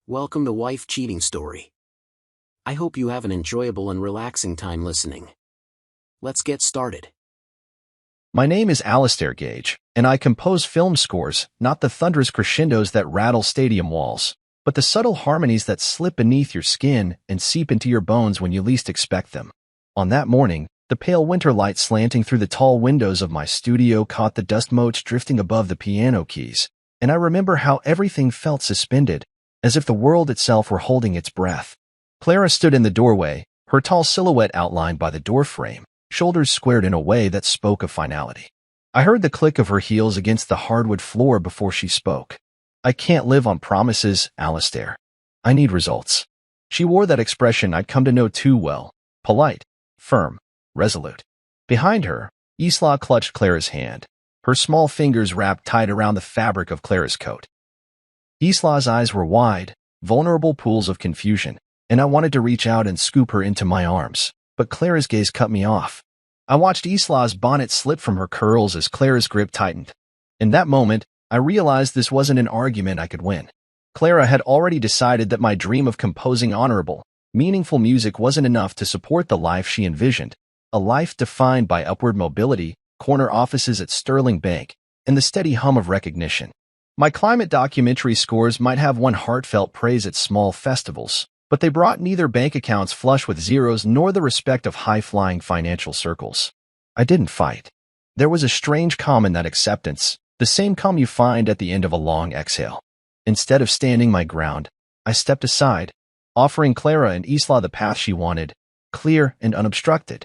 Welcome to Wife Cheating Story. I hope you have an enjoyable and relaxing time listening. Let's get started. My name is Alistair Gage, and I compose film scores, not the thunderous crescendos that rattle stadium walls, but the subtle harmonies that slip beneath your skin and seep into your bones when you least expect them. On that morning, the pale winter light slanting through the tall windows of my studio caught the dust motes drifting above the piano keys, and I remember how everything felt suspended, as if the world itself were holding its breath. Clara stood in the doorway, her tall silhouette outlined by the doorframe, shoulders squared in a way that spoke of finality. I heard the click of her heels against the hardwood floor before she spoke. "I can't live on promises, Alistair. I need results." She wore that expression I'd come to know too well, polite, firm, resolute. Behind her, Isla clutched Clara's hand, her small fingers wrapped tight around the fabric of Clara's coat. Isla's eyes were wide, vulnerable pools of confusion, and I wanted to reach out and scoop her into my arms, but Clara's gaze cut me off. I watched Isla's bonnet slip from her curls as Clara's grip tightened. In that moment, I realized this wasn't an argument I could win. Clara had already decided that my dream of composing honorable, meaningful music wasn't enough to support the life she envisioned, a life defined by upward mobility, corner offices at Sterling Bank, and the steady hum of recognition. My climate documentary scores might have won heartfelt praise at small festivals, but they brought neither bank accounts flush with zeros nor the respect of high-flying financial circles. I didn't fight. There was a strange calm in that acceptance, the same calm you find at the end of a long exhale. Instead of standing my ground, I stepped aside, offering Clara and Isla the path she wanted, clear and unobstructed.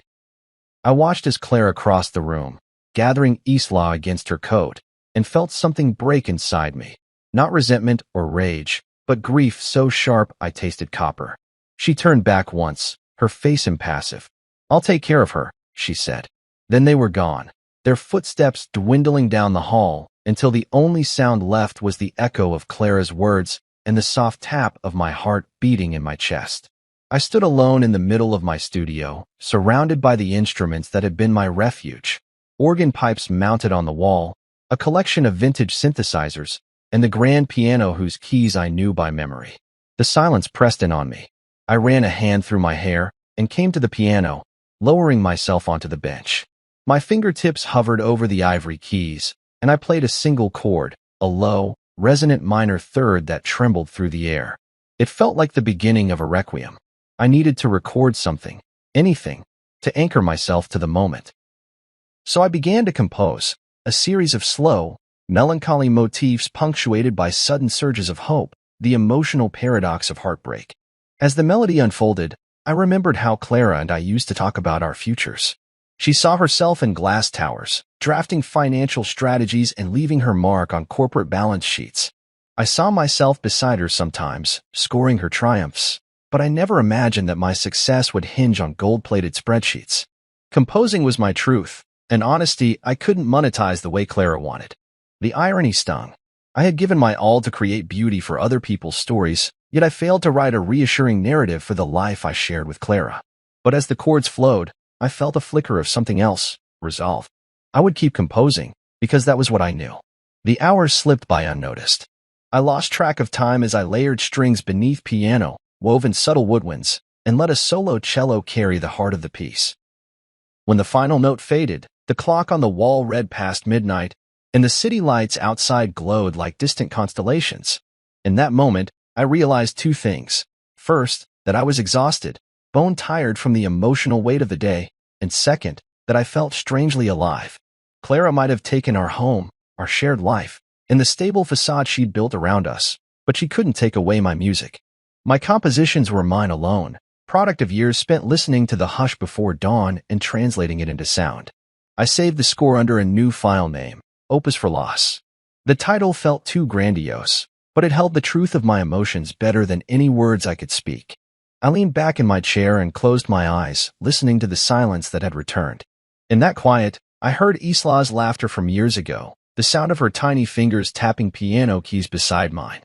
I watched as Clara crossed the room, gathering Isla against her coat, and felt something break inside me. Not resentment or rage, but grief so sharp I tasted copper. She turned back once, her face impassive. "I'll take care of her," she said. Then they were gone, their footsteps dwindling down the hall until the only sound left was the echo of Clara's words and the soft tap of my heart beating in my chest. I stood alone in the middle of my studio, surrounded by the instruments that had been my refuge. Organ pipes mounted on the wall, a collection of vintage synthesizers, and the grand piano whose keys I knew by memory. The silence pressed in on me. I ran a hand through my hair and came to the piano, lowering myself onto the bench. My fingertips hovered over the ivory keys, and I played a single chord, a low, resonant minor third that trembled through the air. It felt like the beginning of a requiem. I needed to record something, anything, to anchor myself to the moment. So I began to compose, a series of slow, melancholy motifs punctuated by sudden surges of hope, the emotional paradox of heartbreak. As the melody unfolded, I remembered how Clara and I used to talk about our futures. She saw herself in glass towers, drafting financial strategies and leaving her mark on corporate balance sheets. I saw myself beside her sometimes, scoring her triumphs, but I never imagined that my success would hinge on gold-plated spreadsheets. Composing was my truth, an honesty I couldn't monetize the way Clara wanted. The irony stung. I had given my all to create beauty for other people's stories, yet I failed to write a reassuring narrative for the life I shared with Clara. But as the chords flowed, I felt a flicker of something else, resolve. I would keep composing, because that was what I knew. The hours slipped by unnoticed. I lost track of time as I layered strings beneath piano, wove in subtle woodwinds, and let a solo cello carry the heart of the piece. When the final note faded, the clock on the wall read past midnight, and the city lights outside glowed like distant constellations. In that moment, I realized two things. First, that I was exhausted, bone-tired from the emotional weight of the day, and second, that I felt strangely alive. Clara might have taken our home, our shared life, and the stable facade she'd built around us, but she couldn't take away my music. My compositions were mine alone, product of years spent listening to the hush before dawn and translating it into sound. I saved the score under a new file name, Opus for Loss. The title felt too grandiose, but it held the truth of my emotions better than any words I could speak. I leaned back in my chair and closed my eyes, listening to the silence that had returned. In that quiet, I heard Isla's laughter from years ago, the sound of her tiny fingers tapping piano keys beside mine.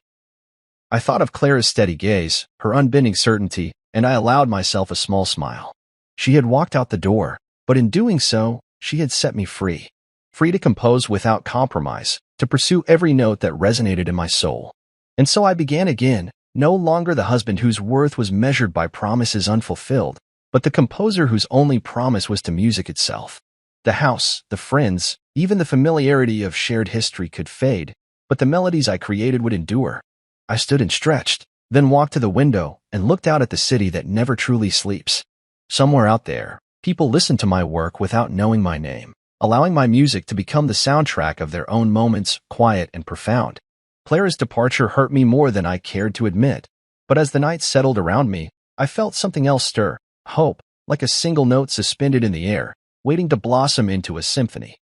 I thought of Clara's steady gaze, her unbending certainty, and I allowed myself a small smile. She had walked out the door, but in doing so, she had set me free. Free to compose without compromise, to pursue every note that resonated in my soul. And so I began again, No longer the husband whose worth was measured by promises unfulfilled, but the composer whose only promise was to music itself. The house, the friends, even the familiarity of shared history could fade, but the melodies I created would endure. I stood and stretched, then walked to the window and looked out at the city that never truly sleeps. Somewhere out there, people listened to my work without knowing my name, allowing my music to become the soundtrack of their own moments, quiet and profound. Clara's departure hurt me more than I cared to admit, but as the night settled around me, I felt something else stir, hope, like a single note suspended in the air, waiting to blossom into a symphony.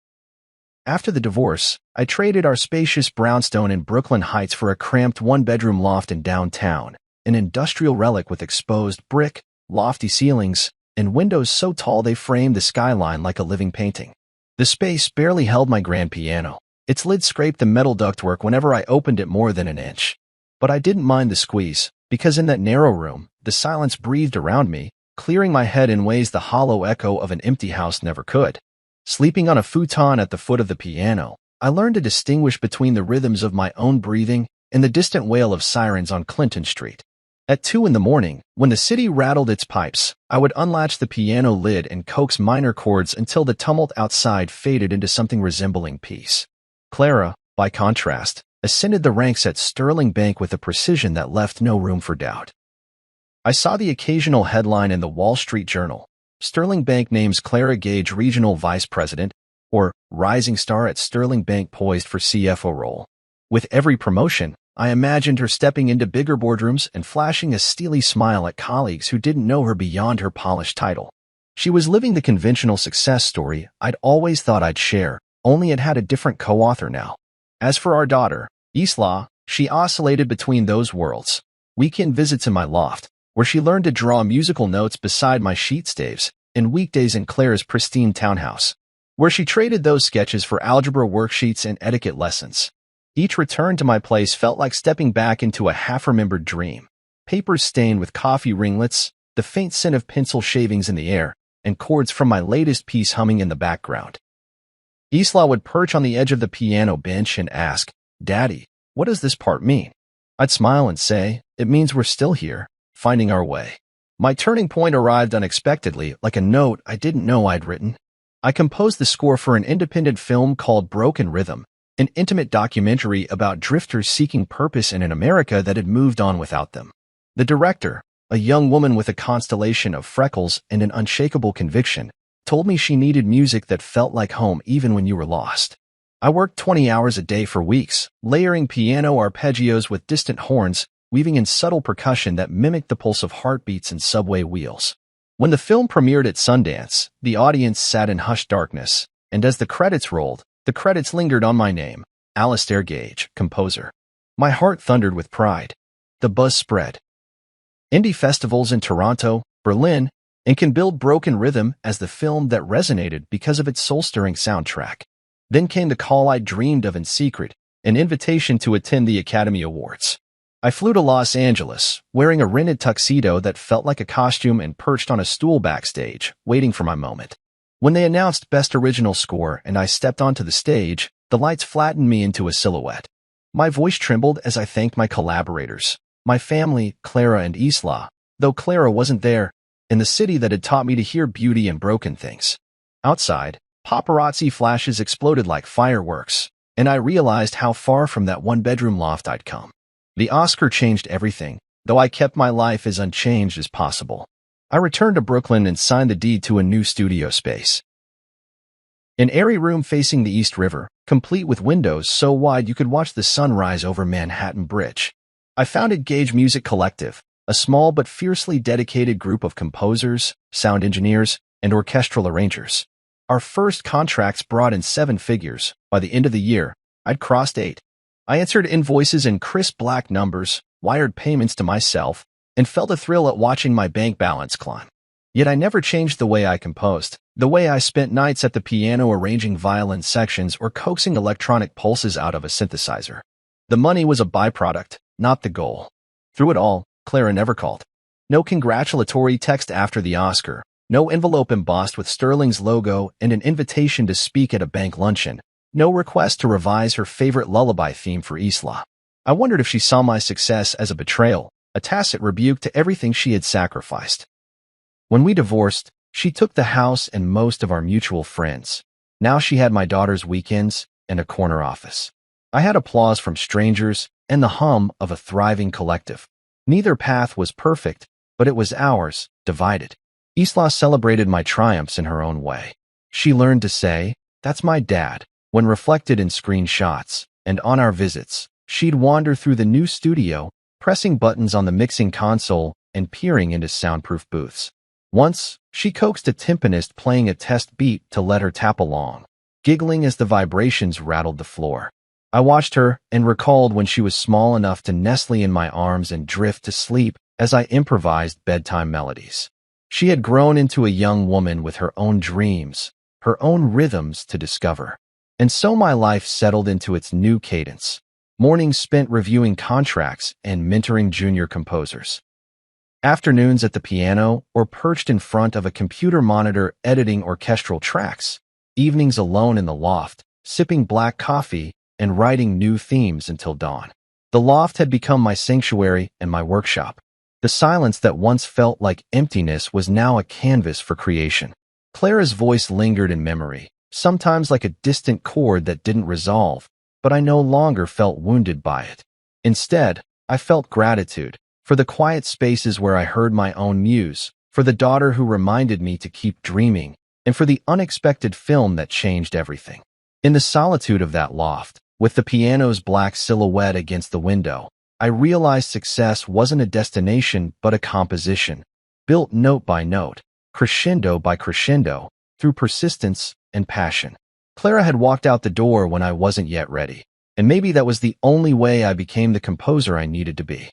After the divorce, I traded our spacious brownstone in Brooklyn Heights for a cramped one-bedroom loft in downtown, an industrial relic with exposed brick, lofty ceilings, and windows so tall they framed the skyline like a living painting. The space barely held my grand piano. Its lid scraped the metal ductwork whenever I opened it more than an inch. But I didn't mind the squeeze, because in that narrow room, the silence breathed around me, clearing my head in ways the hollow echo of an empty house never could. Sleeping on a futon at the foot of the piano, I learned to distinguish between the rhythms of my own breathing and the distant wail of sirens on Clinton Street. At 2 a.m, when the city rattled its pipes, I would unlatch the piano lid and coax minor chords until the tumult outside faded into something resembling peace. Clara, by contrast, ascended the ranks at Sterling Bank with a precision that left no room for doubt. I saw the occasional headline in the Wall Street Journal: Sterling Bank names Clara Gage Regional Vice President, or rising star at Sterling Bank poised for CFO role. With every promotion, I imagined her stepping into bigger boardrooms and flashing a steely smile at colleagues who didn't know her beyond her polished title. She was living the conventional success story I'd always thought I'd share, only it had a different co-author now. As for our daughter, Isla, she oscillated between those worlds. Weekend visits in my loft, where she learned to draw musical notes beside my sheet staves, and weekdays in Clara's pristine townhouse, where she traded those sketches for algebra worksheets and etiquette lessons. Each return to my place felt like stepping back into a half-remembered dream. Papers stained with coffee ringlets, the faint scent of pencil shavings in the air, and chords from my latest piece humming in the background. Isla would perch on the edge of the piano bench and ask, "Daddy, what does this part mean?" I'd smile and say, "It means we're still here, finding our way." My turning point arrived unexpectedly, like a note I didn't know I'd written. I composed the score for an independent film called Broken Rhythm, an intimate documentary about drifters seeking purpose in an America that had moved on without them. The director, a young woman with a constellation of freckles and an unshakable conviction, told me she needed music that felt like home even when you were lost. I worked 20 hours a day for weeks, layering piano arpeggios with distant horns, weaving in subtle percussion that mimicked the pulse of heartbeats and subway wheels. When the film premiered at Sundance, the audience sat in hushed darkness, and as the credits rolled, the credits lingered on my name, Alistair Gage, composer. My heart thundered with pride. The buzz spread. Indie festivals in Toronto, Berlin, and can build Broken Rhythm as the film that resonated because of its soul-stirring soundtrack. Then came the call I dreamed of in secret, an invitation to attend the Academy Awards. I flew to Los Angeles, wearing a rented tuxedo that felt like a costume and perched on a stool backstage, waiting for my moment. When they announced Best Original Score and I stepped onto the stage, the lights flattened me into a silhouette. My voice trembled as I thanked my collaborators, my family, Clara and Isla, though Clara wasn't there, in the city that had taught me to hear beauty in broken things. Outside, paparazzi flashes exploded like fireworks, and I realized how far from that one-bedroom loft I'd come. The Oscar changed everything, though I kept my life as unchanged as possible. I returned to Brooklyn and signed the deed to a new studio space. An airy room facing the East River, complete with windows so wide you could watch the sun rise over Manhattan Bridge. I founded Gage Music Collective, a small but fiercely dedicated group of composers, sound engineers, and orchestral arrangers. Our first contracts brought in 7 figures. By the end of the year, I'd crossed 8. I answered invoices in crisp black numbers, wired payments to myself, and felt a thrill at watching my bank balance climb. Yet I never changed the way I composed, the way I spent nights at the piano arranging violin sections or coaxing electronic pulses out of a synthesizer. The money was a byproduct, not the goal. Through it all, Clara never called. No congratulatory text after the Oscar, no envelope embossed with Sterling's logo and an invitation to speak at a bank luncheon, no request to revise her favorite lullaby theme for Isla. I wondered if she saw my success as a betrayal, a tacit rebuke to everything she had sacrificed. When we divorced, she took the house and most of our mutual friends. Now she had my daughter's weekends and a corner office. I had applause from strangers and the hum of a thriving collective. Neither path was perfect, but it was ours, divided. Isla celebrated my triumphs in her own way. She learned to say, "That's my dad," when reflected in screenshots, and on our visits, she'd wander through the new studio, pressing buttons on the mixing console and peering into soundproof booths. Once, she coaxed a timpanist playing a test beat to let her tap along, giggling as the vibrations rattled the floor. I watched her and recalled when she was small enough to nestle in my arms and drift to sleep as I improvised bedtime melodies. She had grown into a young woman with her own dreams, her own rhythms to discover. And so my life settled into its new cadence. Mornings spent reviewing contracts and mentoring junior composers. Afternoons at the piano or perched in front of a computer monitor editing orchestral tracks. Evenings alone in the loft, sipping black coffee and writing new themes until dawn. The loft had become my sanctuary and my workshop. The silence that once felt like emptiness was now a canvas for creation. Clara's voice lingered in memory, sometimes like a distant chord that didn't resolve, but I no longer felt wounded by it. Instead, I felt gratitude for the quiet spaces where I heard my own muse, for the daughter who reminded me to keep dreaming, and for the unexpected film that changed everything. In the solitude of that loft, with the piano's black silhouette against the window, I realized success wasn't a destination but a composition, built note by note, crescendo by crescendo, through persistence and passion. Clara had walked out the door when I wasn't yet ready, and maybe that was the only way I became the composer I needed to be.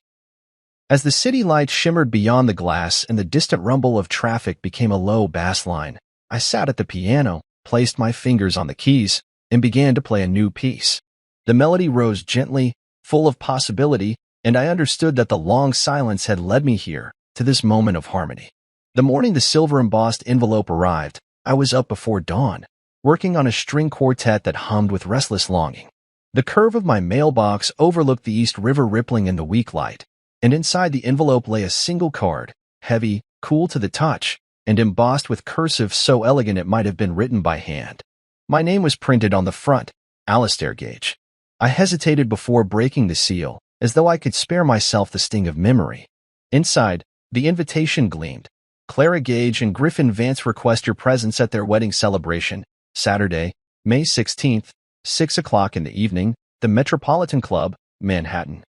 As the city lights shimmered beyond the glass and the distant rumble of traffic became a low bass line, I sat at the piano, placed my fingers on the keys, and began to play a new piece. The melody rose gently, full of possibility, and I understood that the long silence had led me here, to this moment of harmony. The morning the silver-embossed envelope arrived, I was up before dawn, working on a string quartet that hummed with restless longing. The curve of my mailbox overlooked the East River rippling in the weak light, and inside the envelope lay a single card, heavy, cool to the touch, and embossed with cursive so elegant it might have been written by hand. My name was printed on the front, Alistair Gage. I hesitated before breaking the seal, as though I could spare myself the sting of memory. Inside, the invitation gleamed. Clara Gage and Griffin Vance request your presence at their wedding celebration, Saturday, May 16th, 6 o'clock in the evening, the Metropolitan Club, Manhattan.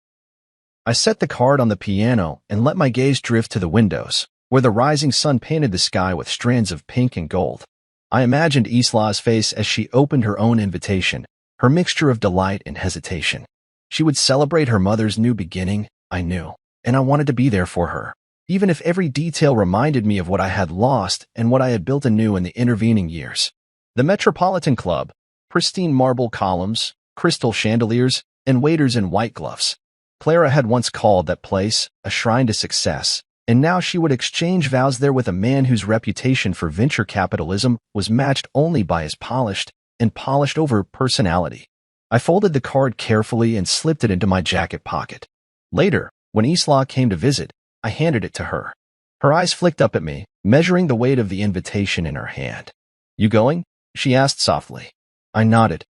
I set the card on the piano and let my gaze drift to the windows, where the rising sun painted the sky with strands of pink and gold. I imagined Isla's face as she opened her own invitation, her mixture of delight and hesitation. She would celebrate her mother's new beginning, I knew, and I wanted to be there for her, even if every detail reminded me of what I had lost and what I had built anew in the intervening years. The Metropolitan Club, pristine marble columns, crystal chandeliers, and waiters in white gloves. Clara had once called that place a shrine to success, and now she would exchange vows there with a man whose reputation for venture capitalism was matched only by his polished and polished-over personality. I folded the card carefully and slipped it into my jacket pocket. Later, when Isla came to visit, I handed it to her. Her eyes flicked up at me, measuring the weight of the invitation in her hand. "You going?" she asked softly. I nodded.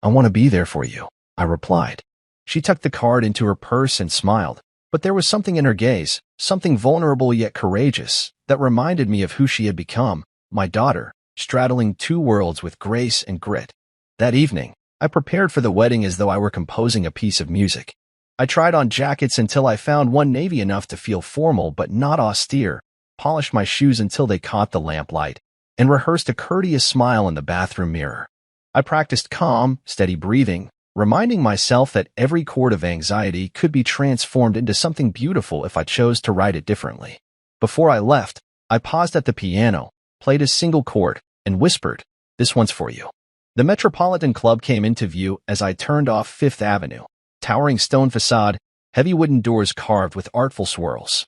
"I want to be there for you," I replied. She tucked the card into her purse and smiled, but there was something in her gaze, something vulnerable yet courageous, that reminded me of who she had become, my daughter, straddling two worlds with grace and grit. That evening, I prepared for the wedding as though I were composing a piece of music. I tried on jackets until I found one navy enough to feel formal but not austere, polished my shoes until they caught the lamplight, and rehearsed a courteous smile in the bathroom mirror. I practiced calm, steady breathing, reminding myself that every chord of anxiety could be transformed into something beautiful if I chose to write it differently. Before I left, I paused at the piano, played a single chord, and whispered, "This one's for you." The Metropolitan Club came into view as I turned off Fifth Avenue, towering stone facade, heavy wooden doors carved with artful swirls.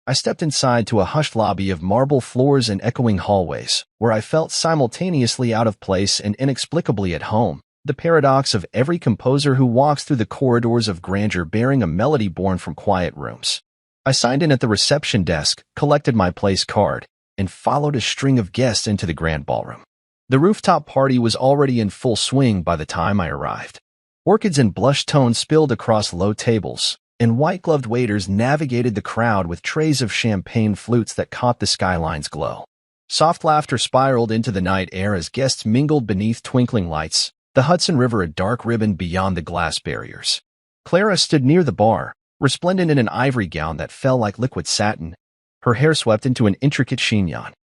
I stepped inside to a hushed lobby of marble floors and echoing hallways, where I felt simultaneously out of place and inexplicably at home, the paradox of every composer who walks through the corridors of grandeur bearing a melody born from quiet rooms. I signed in at the reception desk, collected my place card, and followed a string of guests into the grand ballroom. The rooftop party was already in full swing by the time I arrived. Orchids and blush tones spilled across low tables, and white-gloved waiters navigated the crowd with trays of champagne flutes that caught the skyline's glow. Soft laughter spiraled into the night air as guests mingled beneath twinkling lights, the Hudson River a dark ribbon beyond the glass barriers. Clara stood near the bar, resplendent in an ivory gown that fell like liquid satin, her hair swept into an intricate chignon.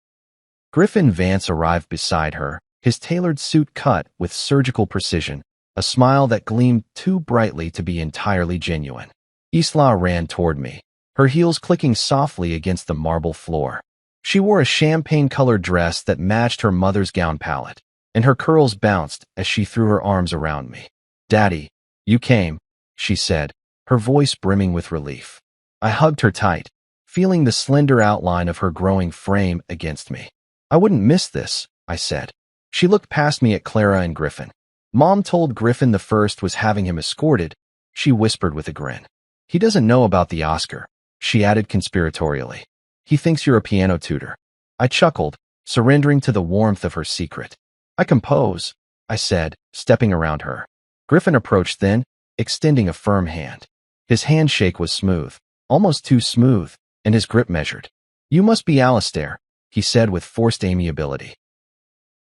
Griffin Vance arrived beside her, his tailored suit cut with surgical precision, a smile that gleamed too brightly to be entirely genuine. Isla ran toward me, her heels clicking softly against the marble floor. She wore a champagne-colored dress that matched her mother's gown palette, and her curls bounced as she threw her arms around me. "Daddy, you came," she said, her voice brimming with relief. I hugged her tight, feeling the slender outline of her growing frame against me. "I wouldn't miss this," I said. She looked past me at Clara and Griffin. "Mom told Griffin the first was having him escorted," she whispered with a grin. "He doesn't know about the Oscar," she added conspiratorially. "He thinks you're a piano tutor." I chuckled, surrendering to the warmth of her secret. "I compose," I said, stepping around her. Griffin approached then, extending a firm hand. His handshake was smooth, almost too smooth, and his grip measured. "You must be Alistair," he said with forced amiability.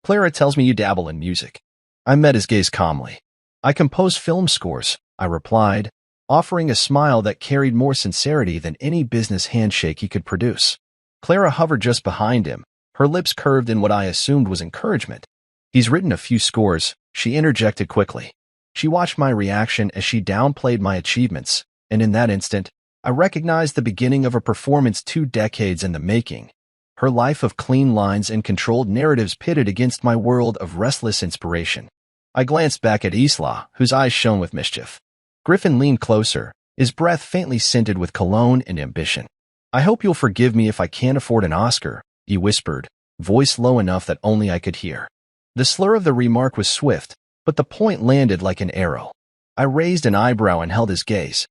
"Clara tells me you dabble in music." I met his gaze calmly. "I compose film scores," I replied, offering a smile that carried more sincerity than any business handshake he could produce. Clara hovered just behind him, her lips curved in what I assumed was encouragement. "He's written a few scores," she interjected quickly. She watched my reaction as she downplayed my achievements, and in that instant, I recognized the beginning of a performance 2 decades in the making. Her life of clean lines and controlled narratives pitted against my world of restless inspiration. I glanced back at Isla, whose eyes shone with mischief. Griffin leaned closer, his breath faintly scented with cologne and ambition. "I hope you'll forgive me if I can't afford an Oscar," he whispered, voice low enough that only I could hear. The slur of the remark was swift, but the point landed like an arrow. I raised an eyebrow and held his gaze.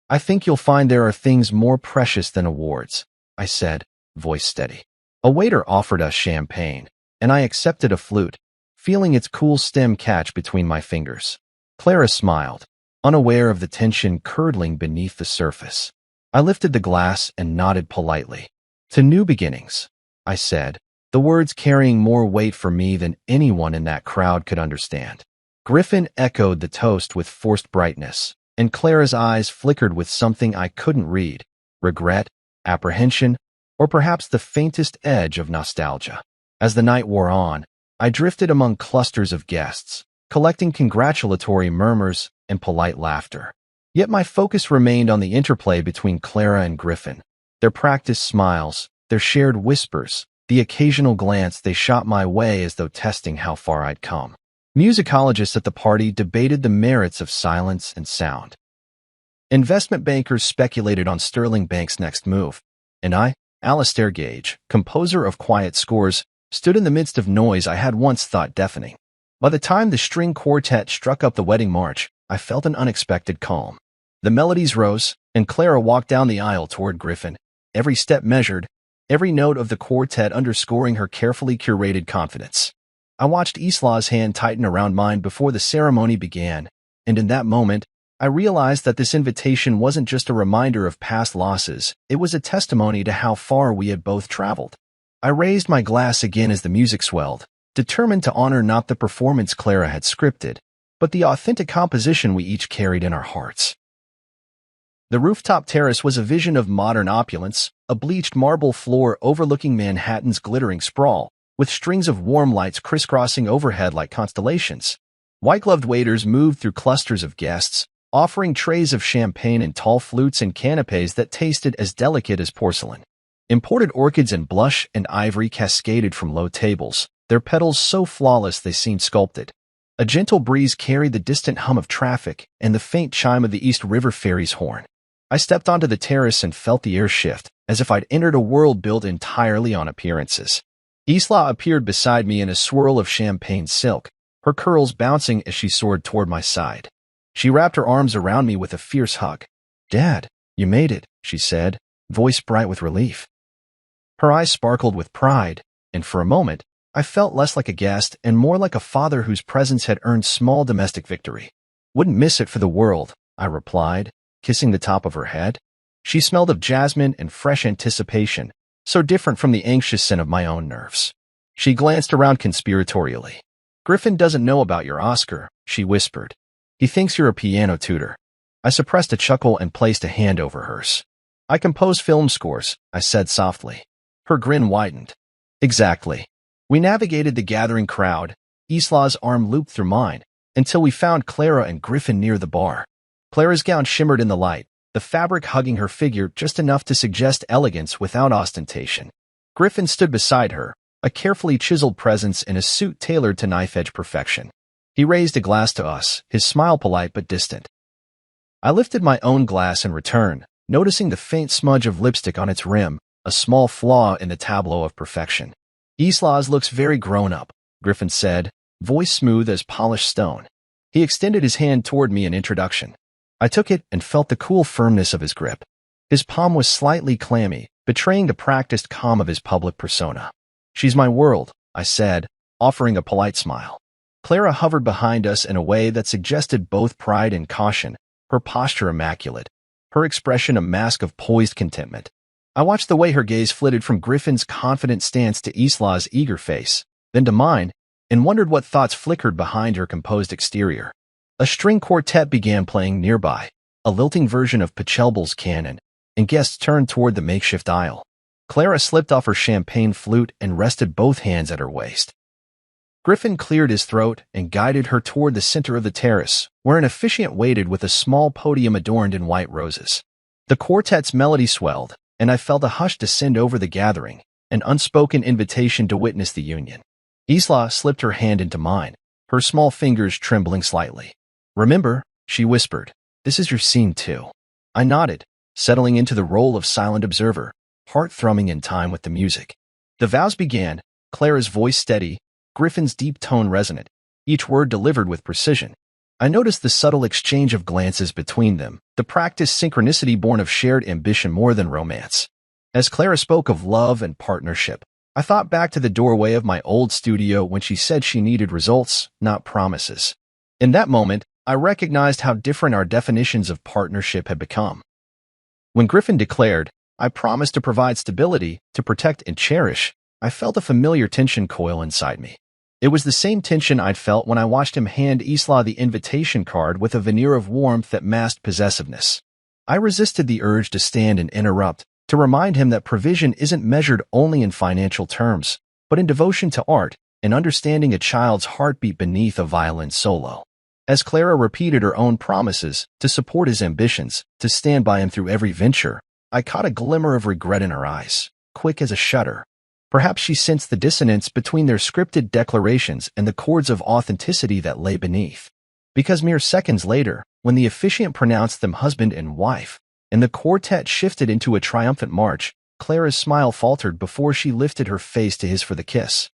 "I think you'll find there are things more precious than awards," I said, voice steady. A waiter offered us champagne, and I accepted a flute, feeling its cool stem catch between my fingers. Clara smiled, unaware of the tension curdling beneath the surface. I lifted the glass and nodded politely. "To new beginnings," I said, the words carrying more weight for me than anyone in that crowd could understand. Griffin echoed the toast with forced brightness, and Clara's eyes flickered with something I couldn't read: regret, apprehension, or perhaps the faintest edge of nostalgia. As the night wore on, I drifted among clusters of guests, collecting congratulatory murmurs and polite laughter. Yet my focus remained on the interplay between Clara and Griffin, their practiced smiles, their shared whispers, the occasional glance they shot my way as though testing how far I'd come. Musicologists at the party debated the merits of silence and sound. Investment bankers speculated on Sterling Bank's next move, and I, Alistair Gage, composer of quiet scores, stood in the midst of noise I had once thought deafening. By the time the string quartet struck up the wedding march, I felt an unexpected calm. The melodies rose, and Clara walked down the aisle toward Griffin, every step measured, every note of the quartet underscoring her carefully curated confidence. I watched Isla's hand tighten around mine before the ceremony began, and in that moment, I realized that this invitation wasn't just a reminder of past losses, it was a testimony to how far we had both traveled. I raised my glass again as the music swelled, determined to honor not the performance Clara had scripted, but the authentic composition we each carried in our hearts. The rooftop terrace was a vision of modern opulence, a bleached marble floor overlooking Manhattan's glittering sprawl, with strings of warm lights crisscrossing overhead like constellations. White-gloved waiters moved through clusters of guests, offering trays of champagne and tall flutes and canapes that tasted as delicate as porcelain. Imported orchids in blush and ivory cascaded from low tables, their petals so flawless they seemed sculpted. A gentle breeze carried the distant hum of traffic and the faint chime of the East River Ferry's horn. I stepped onto the terrace and felt the air shift, as if I'd entered a world built entirely on appearances. Isla appeared beside me in a swirl of champagne silk, her curls bouncing as she soared toward my side. She wrapped her arms around me with a fierce hug. "Dad, you made it," she said, voice bright with relief. Her eyes sparkled with pride, and for a moment, I felt less like a guest and more like a father whose presence had earned small domestic victory. "Wouldn't miss it for the world," I replied, kissing the top of her head. She smelled of jasmine and fresh anticipation, so different from the anxious scent of my own nerves. She glanced around conspiratorially. "Griffin doesn't know about your Oscar," she whispered. "He thinks you're a piano tutor." I suppressed a chuckle and placed a hand over hers. "I compose film scores," I said softly. Her grin widened. "Exactly." We navigated the gathering crowd, Isla's arm looped through mine, until we found Clara and Griffin near the bar. Clara's gown shimmered in the light, the fabric hugging her figure just enough to suggest elegance without ostentation. Griffin stood beside her, a carefully chiseled presence in a suit tailored to knife-edge perfection. He raised a glass to us, his smile polite but distant. I lifted my own glass in return, noticing the faint smudge of lipstick on its rim, a small flaw in the tableau of perfection. "Isla's looks very grown-up," Griffin said, voice smooth as polished stone. He extended his hand toward me in introduction. I took it and felt the cool firmness of his grip. His palm was slightly clammy, betraying the practiced calm of his public persona. "She's my world," I said, offering a polite smile. Clara hovered behind us in a way that suggested both pride and caution, her posture immaculate, her expression a mask of poised contentment. I watched the way her gaze flitted from Griffin's confident stance to Isla's eager face, then to mine, and wondered what thoughts flickered behind her composed exterior. A string quartet began playing nearby, a lilting version of Pachelbel's canon, and guests turned toward the makeshift aisle. Clara slipped off her champagne flute and rested both hands at her waist. Griffin cleared his throat and guided her toward the center of the terrace, where an officiant waited with a small podium adorned in white roses. The quartet's melody swelled, and I felt a hush descend over the gathering, an unspoken invitation to witness the union. Isla slipped her hand into mine, her small fingers trembling slightly. "Remember," she whispered, "this is your scene too." I nodded, settling into the role of silent observer, heart thrumming in time with the music. The vows began, Clara's voice steady, Griffin's deep tone resonant, each word delivered with precision. I noticed the subtle exchange of glances between them, the practiced synchronicity born of shared ambition more than romance. As Clara spoke of love and partnership, I thought back to the doorway of my old studio when she said she needed results, not promises. In that moment, I recognized how different our definitions of partnership had become. When Griffin declared, "I promise to provide stability, to protect and cherish," I felt a familiar tension coil inside me. It was the same tension I'd felt when I watched him hand Isla the invitation card with a veneer of warmth that masked possessiveness. I resisted the urge to stand and interrupt, to remind him that provision isn't measured only in financial terms, but in devotion to art and understanding a child's heartbeat beneath a violin solo. As Clara repeated her own promises to support his ambitions, to stand by him through every venture, I caught a glimmer of regret in her eyes, quick as a shudder. Perhaps she sensed the dissonance between their scripted declarations and the chords of authenticity that lay beneath. Because mere seconds later, when the officiant pronounced them husband and wife, and the quartet shifted into a triumphant march, Clara's smile faltered before she lifted her face to his for the kiss.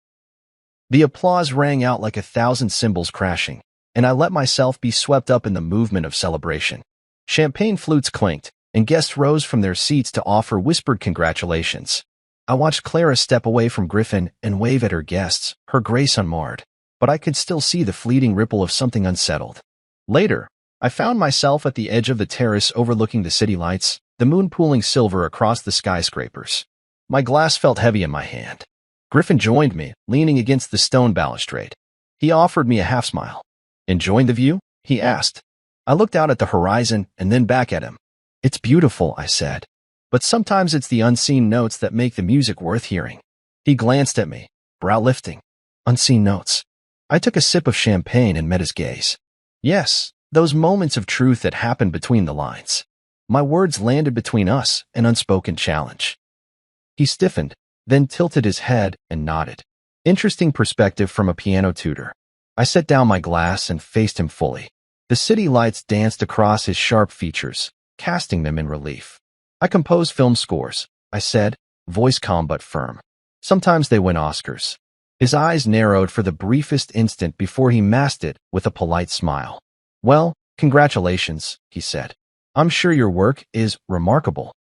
The applause rang out like 1,000 cymbals crashing, and I let myself be swept up in the movement of celebration. Champagne flutes clinked, and guests rose from their seats to offer whispered congratulations. I watched Clara step away from Griffin and wave at her guests, her grace unmarred, but I could still see the fleeting ripple of something unsettled. Later, I found myself at the edge of the terrace overlooking the city lights, the moon pooling silver across the skyscrapers. My glass felt heavy in my hand. Griffin joined me, leaning against the stone balustrade. He offered me a half-smile. "Enjoying the view?" he asked. I looked out at the horizon and then back at him. "It's beautiful," I said. "But sometimes it's the unseen notes that make the music worth hearing." He glanced at me, brow lifting. "Unseen notes." I took a sip of champagne and met his gaze. Yes, those moments of truth that happened between the lines. My words landed between us, an unspoken challenge. He stiffened, then tilted his head and nodded. Interesting perspective from a piano tutor. I set down my glass and faced him fully. The city lights danced across his sharp features, casting them in relief. "I compose film scores," I said, voice calm but firm. "Sometimes they win Oscars." His eyes narrowed for the briefest instant before he masked it with a polite smile. "Well, congratulations," he said. "I'm sure your work is remarkable."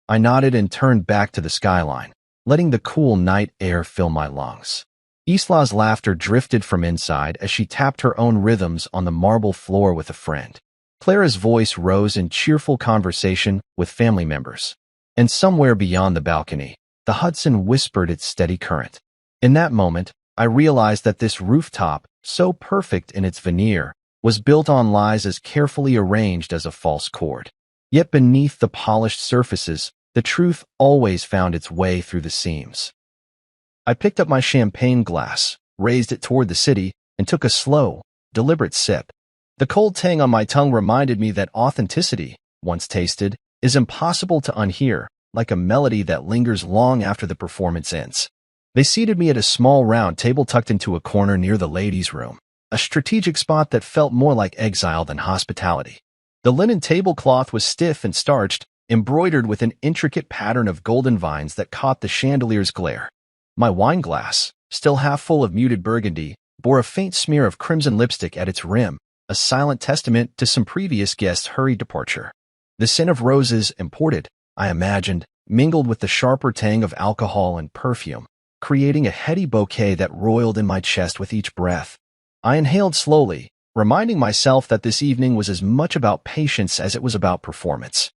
I nodded and turned back to the skyline, letting the cool night air fill my lungs. Isla's laughter drifted from inside as she tapped her own rhythms on the marble floor with a friend. Clara's voice rose in cheerful conversation with family members. And somewhere beyond the balcony, the Hudson whispered its steady current. In that moment, I realized that this rooftop, so perfect in its veneer, was built on lies as carefully arranged as a false chord. Yet beneath the polished surfaces, the truth always found its way through the seams. I picked up my champagne glass, raised it toward the city, and took a slow, deliberate sip. The cold tang on my tongue reminded me that authenticity, once tasted, is impossible to unhear, like a melody that lingers long after the performance ends. They seated me at a small round table tucked into a corner near the ladies' room, a strategic spot that felt more like exile than hospitality. The linen tablecloth was stiff and starched, embroidered with an intricate pattern of golden vines that caught the chandelier's glare. My wine glass, still half full of muted burgundy, bore a faint smear of crimson lipstick at its rim, a silent testament to some previous guest's hurried departure. The scent of roses, imported, I imagined, mingled with the sharper tang of alcohol and perfume, creating a heady bouquet that roiled in my chest with each breath. I inhaled slowly, reminding myself that this evening was as much about patience as it was about performance.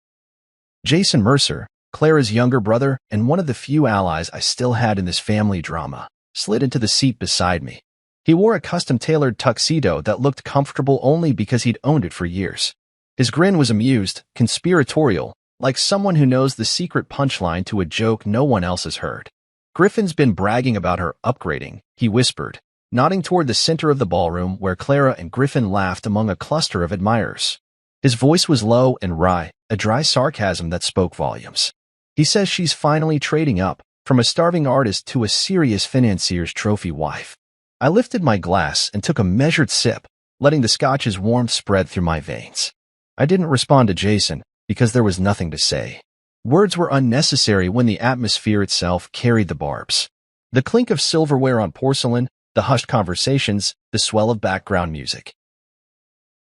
Jason Mercer, Clara's younger brother and one of the few allies I still had in this family drama, slid into the seat beside me. He wore a custom-tailored tuxedo that looked comfortable only because he'd owned it for years. His grin was amused, conspiratorial, like someone who knows the secret punchline to a joke no one else has heard. "Griffin's been bragging about her upgrading," he whispered, nodding toward the center of the ballroom where Clara and Griffin laughed among a cluster of admirers. His voice was low and wry, a dry sarcasm that spoke volumes. "He says she's finally trading up, from a starving artist to a serious financier's trophy wife." I lifted my glass and took a measured sip, letting the scotch's warmth spread through my veins. I didn't respond to Jason, because there was nothing to say. Words were unnecessary when the atmosphere itself carried the barbs. The clink of silverware on porcelain, the hushed conversations, the swell of background music.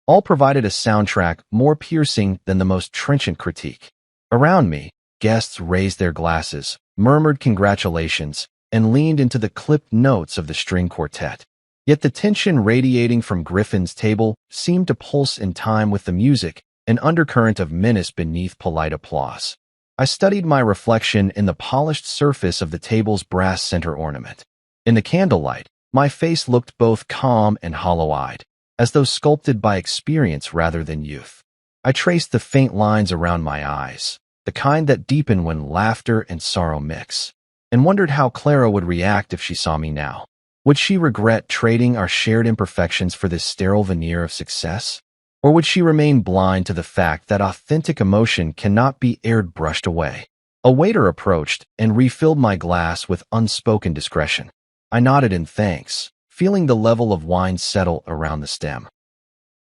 All provided a soundtrack more piercing than the most trenchant critique. Around me, guests raised their glasses, murmured congratulations, and leaned into the clipped notes of the string quartet. Yet the tension radiating from Griffin's table seemed to pulse in time with the music, an undercurrent of menace beneath polite applause. I studied my reflection in the polished surface of the table's brass center ornament. In the candlelight, my face looked both calm and hollow-eyed, as though sculpted by experience rather than youth. I traced the faint lines around my eyes, the kind that deepen when laughter and sorrow mix, and wondered how Clara would react if she saw me now. Would she regret trading our shared imperfections for this sterile veneer of success? Or would she remain blind to the fact that authentic emotion cannot be brushed away? A waiter approached and refilled my glass with unspoken discretion. I nodded in thanks, feeling the level of wine settle around the stem.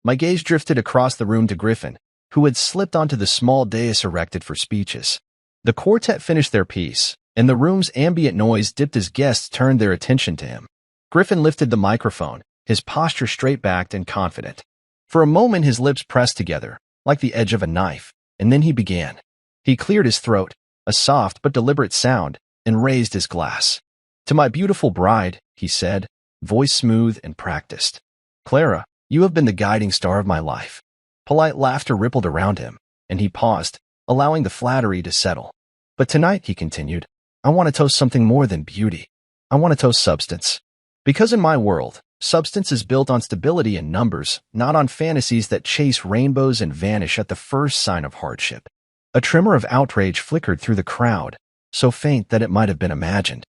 My gaze drifted across the room to Griffin, who had slipped onto the small dais erected for speeches. The quartet finished their piece, and the room's ambient noise dipped as guests turned their attention to him. Griffin lifted the microphone, his posture straight-backed and confident. For a moment his lips pressed together, like the edge of a knife, and then he began. He cleared his throat, a soft but deliberate sound, and raised his glass. "To my beautiful bride," he said, voice smooth and practiced. "Clara, you have been the guiding star of my life." Polite laughter rippled around him, and he paused, allowing the flattery to settle. "But tonight," he continued, "I want to toast something more than beauty. I want to toast substance. Because in my world, substance is built on stability and numbers, not on fantasies that chase rainbows and vanish at the first sign of hardship." A tremor of outrage flickered through the crowd, so faint that it might have been imagined.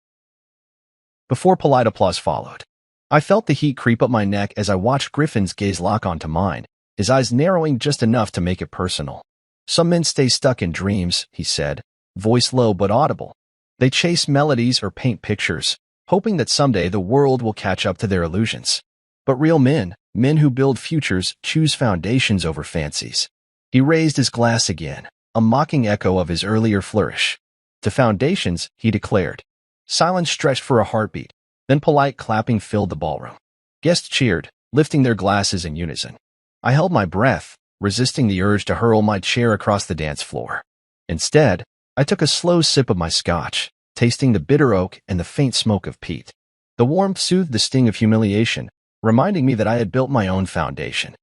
Before polite applause followed, I felt the heat creep up my neck as I watched Griffin's gaze lock onto mine, his eyes narrowing just enough to make it personal. "Some men stay stuck in dreams," he said, voice low but audible. "They chase melodies or paint pictures, hoping that someday the world will catch up to their illusions. But real men, men who build futures, choose foundations over fancies." He raised his glass again, a mocking echo of his earlier flourish. "To foundations," he declared. Silence stretched for a heartbeat, Then polite clapping filled the ballroom. Guests cheered, lifting their glasses in unison. I held my breath, resisting the urge to hurl my chair across the dance floor. Instead, I took a slow sip of my scotch, tasting the bitter oak and the faint smoke of peat. The warmth soothed the sting of humiliation, reminding me that I had built my own foundation.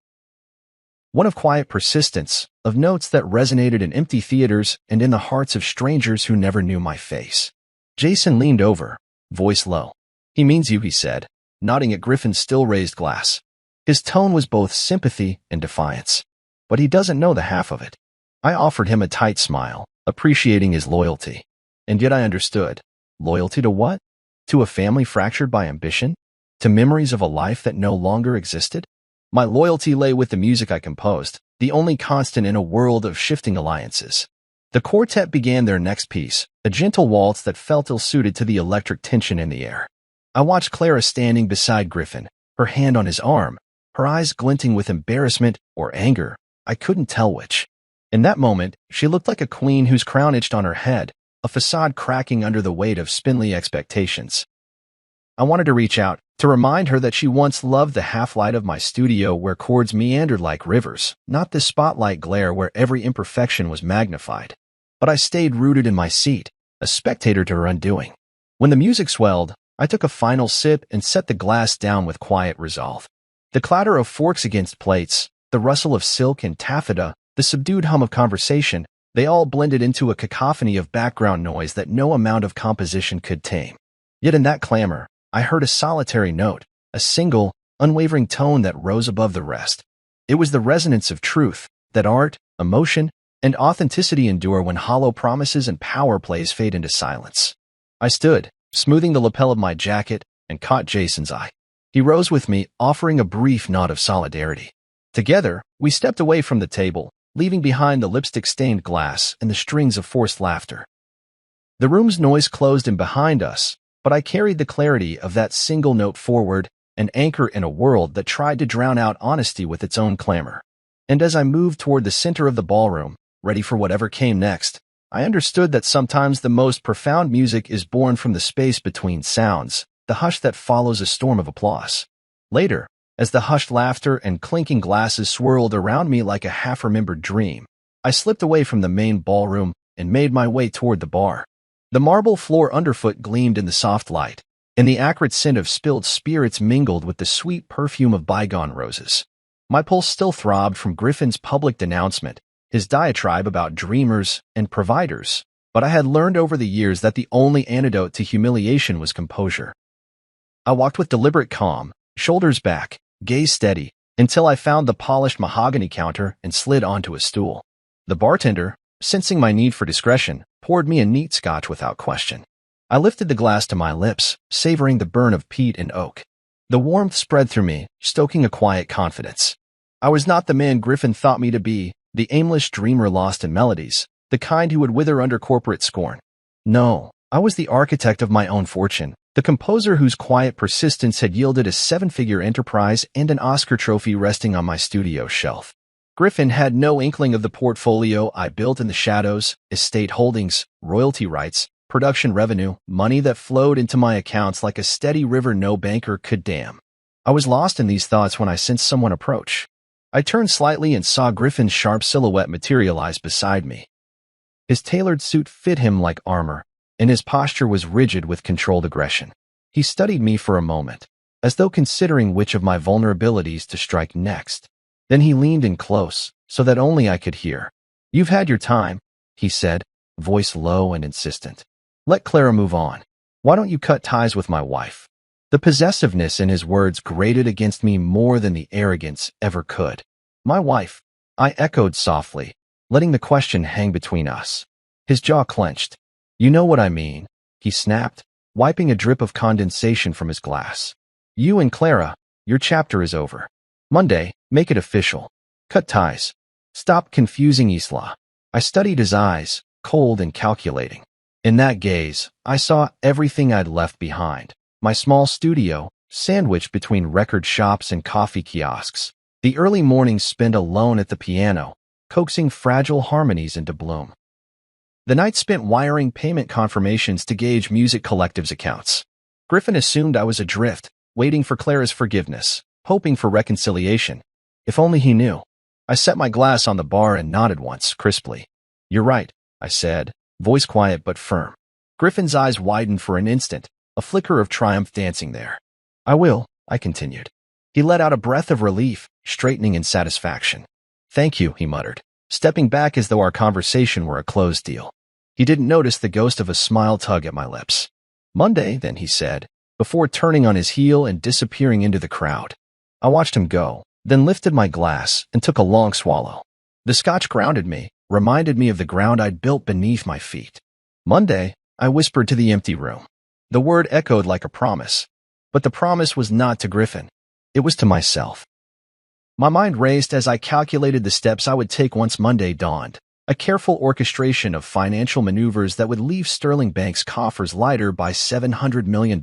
One of quiet persistence, of notes that resonated in empty theaters and in the hearts of strangers who never knew my face. Jason leaned over, voice low. "He means you," he said, nodding at Griffin's still-raised glass. His tone was both sympathy and defiance. But he doesn't know the half of it. I offered him a tight smile, appreciating his loyalty. And yet I understood. Loyalty to what? To a family fractured by ambition? To memories of a life that no longer existed? My loyalty lay with the music I composed, the only constant in a world of shifting alliances. The quartet began their next piece, a gentle waltz that felt ill-suited to the electric tension in the air. I watched Clara standing beside Griffin, her hand on his arm, her eyes glinting with embarrassment or anger. I couldn't tell which. In that moment, she looked like a queen whose crown itched on her head, a facade cracking under the weight of spindly expectations. I wanted to reach out, to remind her that she once loved the half-light of my studio where chords meandered like rivers, not the spotlight glare where every imperfection was magnified. But I stayed rooted in my seat, a spectator to her undoing. When the music swelled, I took a final sip and set the glass down with quiet resolve. The clatter of forks against plates, the rustle of silk and taffeta, the subdued hum of conversation, they all blended into a cacophony of background noise that no amount of composition could tame. Yet in that clamor, I heard a solitary note, a single, unwavering tone that rose above the rest. It was the resonance of truth, that art, emotion, and authenticity endure when hollow promises and power plays fade into silence. I stood, smoothing the lapel of my jacket, and caught Jason's eye. He rose with me, offering a brief nod of solidarity. Together, we stepped away from the table, leaving behind the lipstick-stained glass and the strings of forced laughter. The room's noise closed in behind us, but I carried the clarity of that single note forward, an anchor in a world that tried to drown out honesty with its own clamor. And as I moved toward the center of the ballroom, ready for whatever came next, I understood that sometimes the most profound music is born from the space between sounds, the hush that follows a storm of applause. Later, as the hushed laughter and clinking glasses swirled around me like a half-remembered dream, I slipped away from the main ballroom and made my way toward the bar. The marble floor underfoot gleamed in the soft light, and the acrid scent of spilled spirits mingled with the sweet perfume of bygone roses. My pulse still throbbed from Griffin's public denouncement, his diatribe about dreamers and providers, but I had learned over the years that the only antidote to humiliation was composure. I walked with deliberate calm, shoulders back, gaze steady, until I found the polished mahogany counter and slid onto a stool. The bartender, sensing my need for discretion, poured me a neat scotch without question. I lifted the glass to my lips, savoring the burn of peat and oak. The warmth spread through me, stoking a quiet confidence. I was not the man Griffin thought me to be, the aimless dreamer lost in melodies, the kind who would wither under corporate scorn. No, I was the architect of my own fortune, the composer whose quiet persistence had yielded a seven-figure enterprise and an Oscar trophy resting on my studio shelf. Griffin had no inkling of the portfolio I built in the shadows, estate holdings, royalty rights, production revenue, money that flowed into my accounts like a steady river no banker could dam. I was lost in these thoughts when I sensed someone approach. I turned slightly and saw Griffin's sharp silhouette materialize beside me. His tailored suit fit him like armor, and his posture was rigid with controlled aggression. He studied me for a moment, as though considering which of my vulnerabilities to strike next. Then he leaned in close, so that only I could hear. "You've had your time," he said, voice low and insistent. "Let Clara move on. Why don't you cut ties with my wife?" The possessiveness in his words grated against me more than the arrogance ever could. "My wife," I echoed softly, letting the question hang between us. His jaw clenched. "You know what I mean," he snapped, wiping a drip of condensation from his glass. "You and Clara, your chapter is over. Monday, make it official. Cut ties. Stop confusing Isla." I studied his eyes, cold and calculating. In that gaze, I saw everything I'd left behind. My small studio, sandwiched between record shops and coffee kiosks. The early mornings spent alone at the piano, coaxing fragile harmonies into bloom. The night spent wiring payment confirmations to gauge music collectives' accounts. Griffin assumed I was adrift, waiting for Clara's forgiveness, hoping for reconciliation. If only he knew. I set my glass on the bar and nodded once, crisply. "You're right," I said, voice quiet but firm. Griffin's eyes widened for an instant, a flicker of triumph dancing there. "I will," I continued. He let out a breath of relief, straightening in satisfaction. "Thank you," he muttered, stepping back as though our conversation were a closed deal. He didn't notice the ghost of a smile tug at my lips. "Monday, then," he said, before turning on his heel and disappearing into the crowd. I watched him go, then lifted my glass and took a long swallow. The scotch grounded me, reminded me of the ground I'd built beneath my feet. "Monday," I whispered to the empty room. The word echoed like a promise. But the promise was not to Griffin. It was to myself. My mind raced as I calculated the steps I would take once Monday dawned, a careful orchestration of financial maneuvers that would leave Sterling Bank's coffers lighter by $700 million.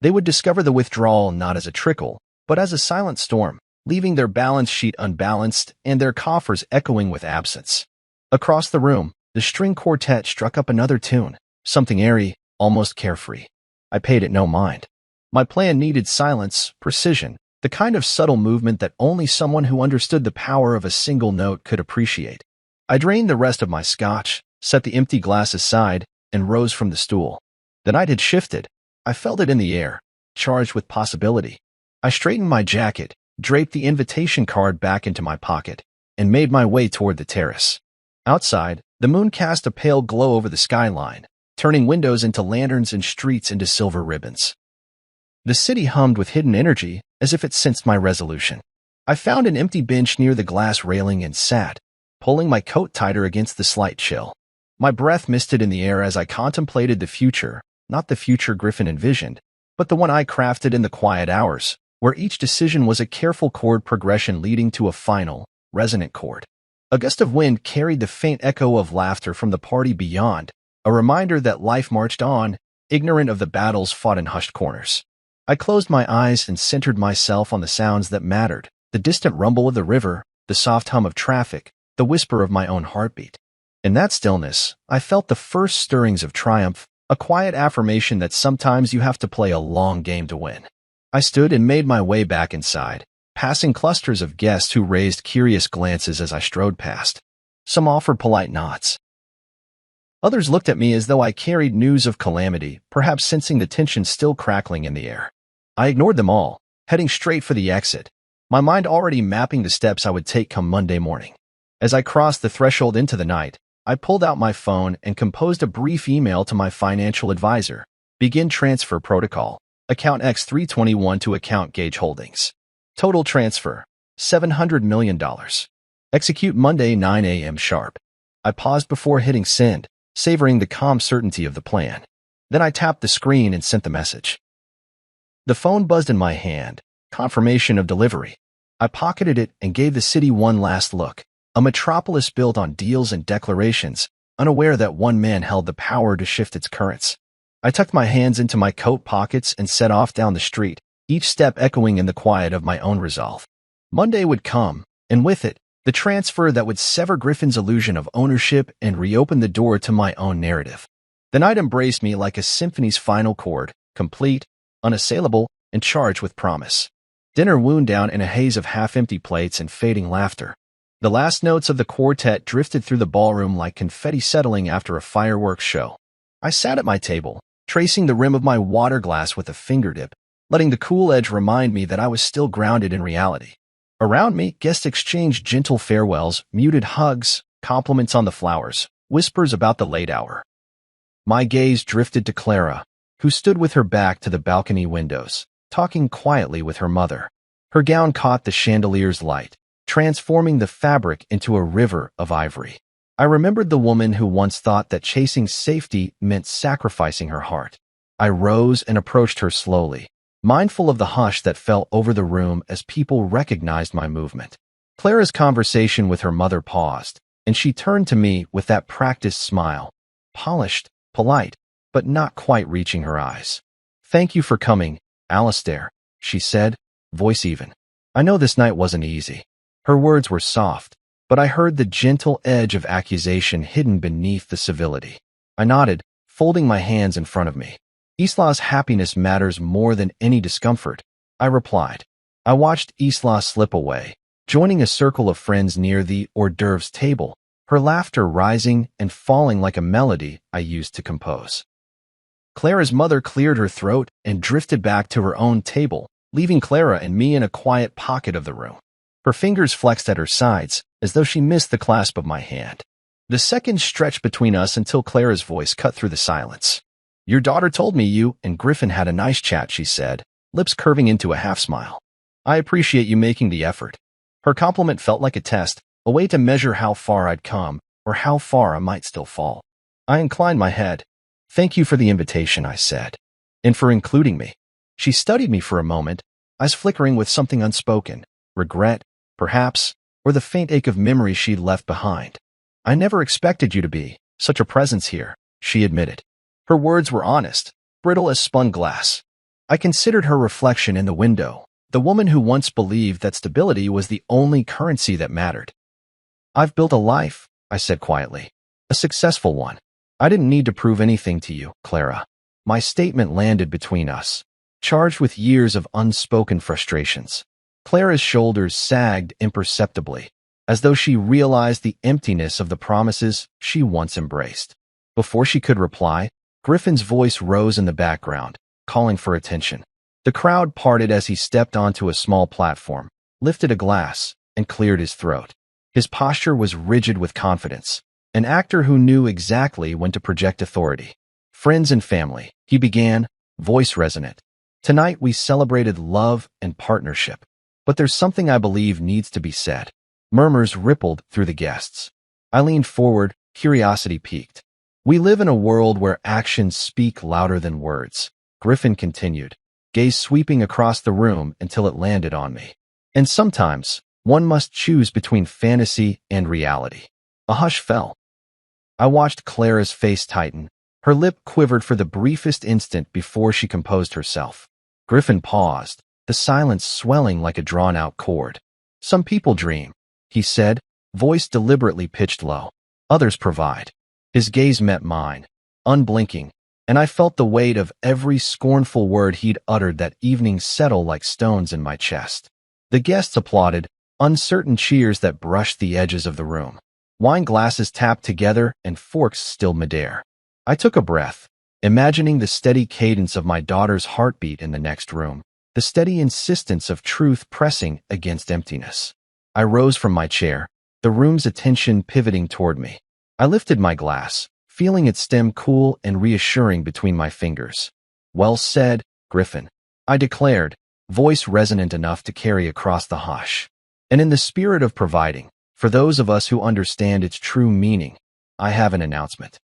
They would discover the withdrawal not as a trickle, but as a silent storm, leaving their balance sheet unbalanced and their coffers echoing with absence. Across the room, the string quartet struck up another tune, something airy, almost carefree. I paid it no mind. My plan needed silence, precision, the kind of subtle movement that only someone who understood the power of a single note could appreciate. I drained the rest of my scotch, set the empty glass aside, and rose from the stool. The night had shifted. I felt it in the air, charged with possibility. I straightened my jacket, draped the invitation card back into my pocket, and made my way toward the terrace. Outside, the moon cast a pale glow over the skyline, turning windows into lanterns and streets into silver ribbons. The city hummed with hidden energy, as if it sensed my resolution. I found an empty bench near the glass railing and sat, pulling my coat tighter against the slight chill. My breath misted in the air as I contemplated the future, not the future Griffin envisioned, but the one I crafted in the quiet hours, where each decision was a careful chord progression leading to a final, resonant chord. A gust of wind carried the faint echo of laughter from the party beyond, a reminder that life marched on, ignorant of the battles fought in hushed corners. I closed my eyes and centered myself on the sounds that mattered, the distant rumble of the river, the soft hum of traffic, the whisper of my own heartbeat. In that stillness, I felt the first stirrings of triumph, a quiet affirmation that sometimes you have to play a long game to win. I stood and made my way back inside, passing clusters of guests who raised curious glances as I strode past. Some offered polite nods. Others looked at me as though I carried news of calamity, perhaps sensing the tension still crackling in the air. I ignored them all, heading straight for the exit, my mind already mapping the steps I would take come Monday morning. As I crossed the threshold into the night, I pulled out my phone and composed a brief email to my financial advisor. Begin transfer protocol. Account X321 to account Gage Holdings. Total transfer, $700 million. Execute Monday 9 a.m. sharp. I paused before hitting send, savoring the calm certainty of the plan. Then I tapped the screen and sent the message. The phone buzzed in my hand, confirmation of delivery. I pocketed it and gave the city one last look, a metropolis built on deals and declarations, unaware that one man held the power to shift its currents. I tucked my hands into my coat pockets and set off down the street, each step echoing in the quiet of my own resolve. Monday would come, and with it, the transfer that would sever Griffin's illusion of ownership and reopen the door to my own narrative. The night embraced me like a symphony's final chord, complete, unassailable, and charged with promise. Dinner wound down in a haze of half-empty plates and fading laughter. The last notes of the quartet drifted through the ballroom like confetti settling after a fireworks show. I sat at my table, tracing the rim of my water glass with a fingertip, letting the cool edge remind me that I was still grounded in reality. Around me, guests exchanged gentle farewells, muted hugs, compliments on the flowers, whispers about the late hour. My gaze drifted to Clara, who stood with her back to the balcony windows, talking quietly with her mother. Her gown caught the chandelier's light, transforming the fabric into a river of ivory. I remembered the woman who once thought that chasing safety meant sacrificing her heart. I rose and approached her slowly, mindful of the hush that fell over the room as people recognized my movement. Clara's conversation with her mother paused, and she turned to me with that practiced smile, polished, polite, but not quite reaching her eyes. "Thank you for coming, Alistair," she said, voice even. "I know this night wasn't easy." Her words were soft, but I heard the gentle edge of accusation hidden beneath the civility. I nodded, folding my hands in front of me. Isla's happiness matters more than any discomfort, I replied. I watched Isla slip away, joining a circle of friends near the hors d'oeuvres table, her laughter rising and falling like a melody I used to compose. Clara's mother cleared her throat and drifted back to her own table, leaving Clara and me in a quiet pocket of the room. Her fingers flexed at her sides, as though she missed the clasp of my hand. The seconds stretched between us until Clara's voice cut through the silence. "Your daughter told me you and Griffin had a nice chat," she said, lips curving into a half-smile. "I appreciate you making the effort." Her compliment felt like a test, a way to measure how far I'd come, or how far I might still fall. I inclined my head. "Thank you for the invitation," I said, "and for including me." She studied me for a moment, eyes flickering with something unspoken, regret, perhaps, or the faint ache of memory she'd left behind. "I never expected you to be such a presence here," she admitted. Her words were honest, brittle as spun glass. I considered her reflection in the window, the woman who once believed that stability was the only currency that mattered. "I've built a life," I said quietly. "A successful one. I didn't need to prove anything to you, Clara." My statement landed between us, charged with years of unspoken frustrations. Clara's shoulders sagged imperceptibly, as though she realized the emptiness of the promises she once embraced. Before she could reply, Griffin's voice rose in the background, calling for attention. The crowd parted as he stepped onto a small platform, lifted a glass, and cleared his throat. His posture was rigid with confidence, an actor who knew exactly when to project authority. "Friends and family," he began, voice resonant. "Tonight we celebrated love and partnership. But there's something I believe needs to be said." Murmurs rippled through the guests. I leaned forward, curiosity piqued. "We live in a world where actions speak louder than words," Griffin continued, gaze sweeping across the room until it landed on me. "And sometimes, one must choose between fantasy and reality." A hush fell. I watched Clara's face tighten. Her lip quivered for the briefest instant before she composed herself. Griffin paused, the silence swelling like a drawn-out chord. "Some people dream," he said, voice deliberately pitched low. "Others provide." His gaze met mine, unblinking, and I felt the weight of every scornful word he'd uttered that evening settle like stones in my chest. The guests applauded, uncertain cheers that brushed the edges of the room. Wine glasses tapped together and forks stilled midair. I took a breath, imagining the steady cadence of my daughter's heartbeat in the next room, the steady insistence of truth pressing against emptiness. I rose from my chair, the room's attention pivoting toward me. I lifted my glass, feeling its stem cool and reassuring between my fingers. "Well said, Griffin," I declared, voice resonant enough to carry across the hush. "And in the spirit of providing, for those of us who understand its true meaning, I have an announcement."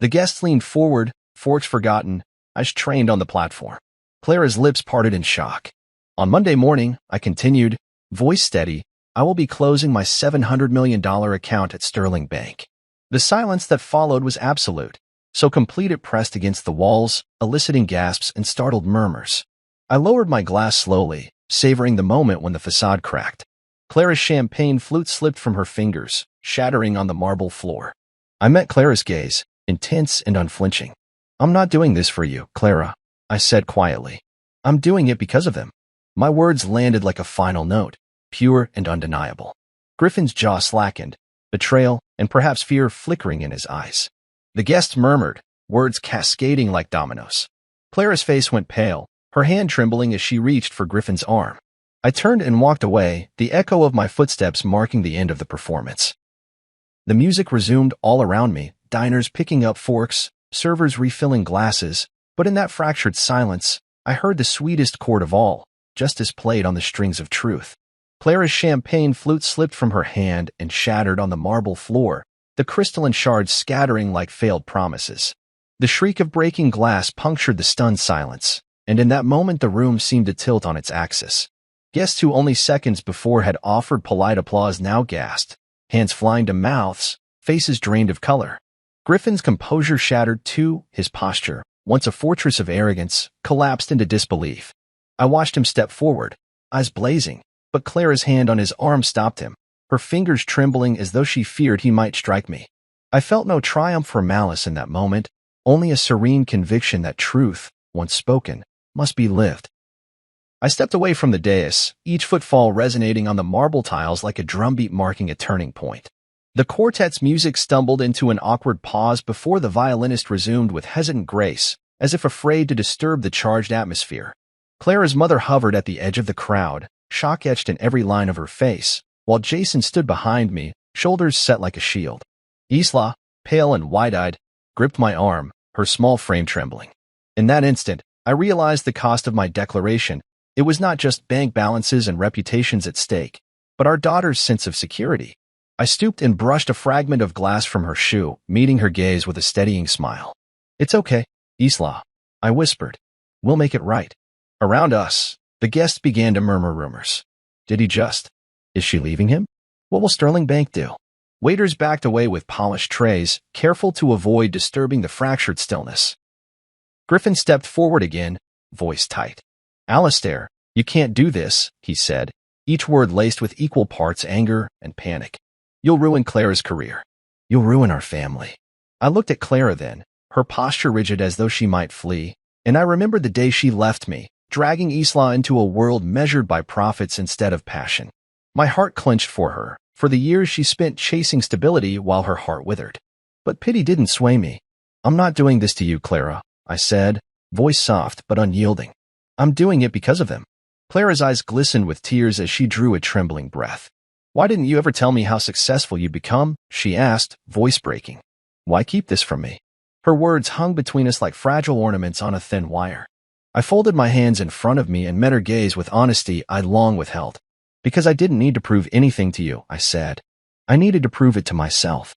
The guests leaned forward, forks forgotten, eyes trained on the platform. Clara's lips parted in shock. "On Monday morning," I continued, voice steady, "I will be closing my $700 million account at Sterling Bank." The silence that followed was absolute, so complete it pressed against the walls, eliciting gasps and startled murmurs. I lowered my glass slowly, savoring the moment when the facade cracked. Clara's champagne flute slipped from her fingers, shattering on the marble floor. I met Clara's gaze, intense and unflinching. "I'm not doing this for you, Clara," I said quietly. "I'm doing it because of them." My words landed like a final note, pure and undeniable. Griffin's jaw slackened, betrayal and perhaps fear flickering in his eyes. The guests murmured, words cascading like dominoes. Clara's face went pale, her hand trembling as she reached for Griffin's arm. I turned and walked away, the echo of my footsteps marking the end of the performance. The music resumed all around me, diners picking up forks, servers refilling glasses, but in that fractured silence, I heard the sweetest chord of all, justice played on the strings of truth. Clara's champagne flute slipped from her hand and shattered on the marble floor, the crystalline shards scattering like failed promises. The shriek of breaking glass punctured the stunned silence, and in that moment the room seemed to tilt on its axis. Guests who only seconds before had offered polite applause now gasped, hands flying to mouths, faces drained of color. Griffin's composure shattered too, his posture, once a fortress of arrogance, collapsed into disbelief. I watched him step forward, eyes blazing, but Clara's hand on his arm stopped him, her fingers trembling as though she feared he might strike me. I felt no triumph or malice in that moment, only a serene conviction that truth, once spoken, must be lived. I stepped away from the dais, each footfall resonating on the marble tiles like a drumbeat marking a turning point. The quartet's music stumbled into an awkward pause before the violinist resumed with hesitant grace, as if afraid to disturb the charged atmosphere. Clara's mother hovered at the edge of the crowd, shock etched in every line of her face, while Jason stood behind me, shoulders set like a shield. Isla, pale and wide-eyed, gripped my arm, her small frame trembling. In that instant, I realized the cost of my declaration. It was not just bank balances and reputations at stake, but our daughter's sense of security. I stooped and brushed a fragment of glass from her shoe, meeting her gaze with a steadying smile. "It's okay, Isla," I whispered. "We'll make it right." Around us, the guests began to murmur rumors. Did he just? Is she leaving him? What will Sterling Bank do? Waiters backed away with polished trays, careful to avoid disturbing the fractured stillness. Griffin stepped forward again, voice tight. "Alistair, you can't do this," he said, each word laced with equal parts anger and panic. "You'll ruin Clara's career. You'll ruin our family." I looked at Clara then, her posture rigid as though she might flee, and I remembered the day she left me, dragging Isla into a world measured by profits instead of passion. My heart clenched for her, for the years she spent chasing stability while her heart withered. But pity didn't sway me. "I'm not doing this to you, Clara," I said, voice soft but unyielding. "I'm doing it because of them." Clara's eyes glistened with tears as she drew a trembling breath. "Why didn't you ever tell me how successful you'd become?" she asked, voice breaking. "Why keep this from me?" Her words hung between us like fragile ornaments on a thin wire. I folded my hands in front of me and met her gaze with honesty I'd long withheld. "Because I didn't need to prove anything to you," I said. "I needed to prove it to myself.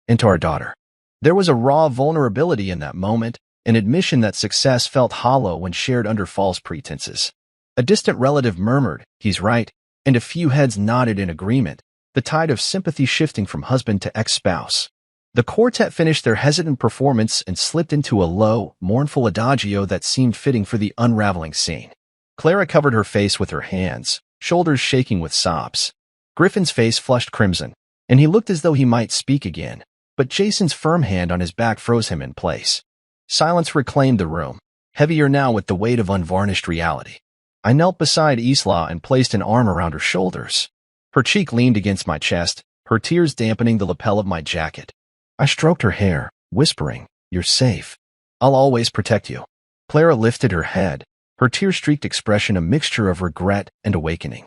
And to our daughter." There was a raw vulnerability in that moment, an admission that success felt hollow when shared under false pretenses. A distant relative murmured, "He's right," and a few heads nodded in agreement, the tide of sympathy shifting from husband to ex-spouse. The quartet finished their hesitant performance and slipped into a low, mournful adagio that seemed fitting for the unraveling scene. Clara covered her face with her hands, shoulders shaking with sobs. Griffin's face flushed crimson, and he looked as though he might speak again, but Jason's firm hand on his back froze him in place. Silence reclaimed the room, heavier now with the weight of unvarnished reality. I knelt beside Isla and placed an arm around her shoulders. Her cheek leaned against my chest, her tears dampening the lapel of my jacket. I stroked her hair, whispering, "You're safe. I'll always protect you." Clara lifted her head, her tear-streaked expression a mixture of regret and awakening.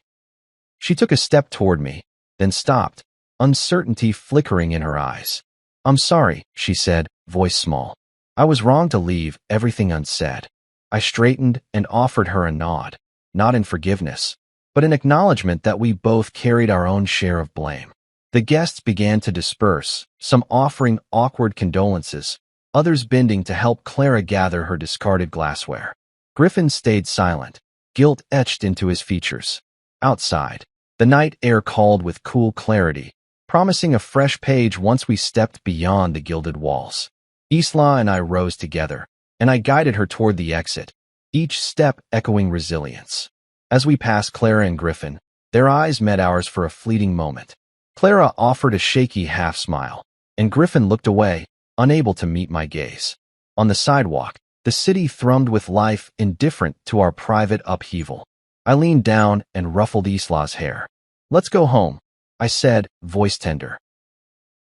She took a step toward me, then stopped, uncertainty flickering in her eyes. "I'm sorry," she said, voice small. "I was wrong to leave everything unsaid." I straightened and offered her a nod, not in forgiveness, but in acknowledgement that we both carried our own share of blame. The guests began to disperse, some offering awkward condolences, others bending to help Clara gather her discarded glassware. Griffin stayed silent, guilt etched into his features. Outside, the night air called with cool clarity, promising a fresh page once we stepped beyond the gilded walls. Isla and I rose together, and I guided her toward the exit, each step echoing resilience. As we passed Clara and Griffin, their eyes met ours for a fleeting moment. Clara offered a shaky half-smile, and Griffin looked away, unable to meet my gaze. On the sidewalk, the city thrummed with life indifferent to our private upheaval. I leaned down and ruffled Isla's hair. "Let's go home," I said, voice tender.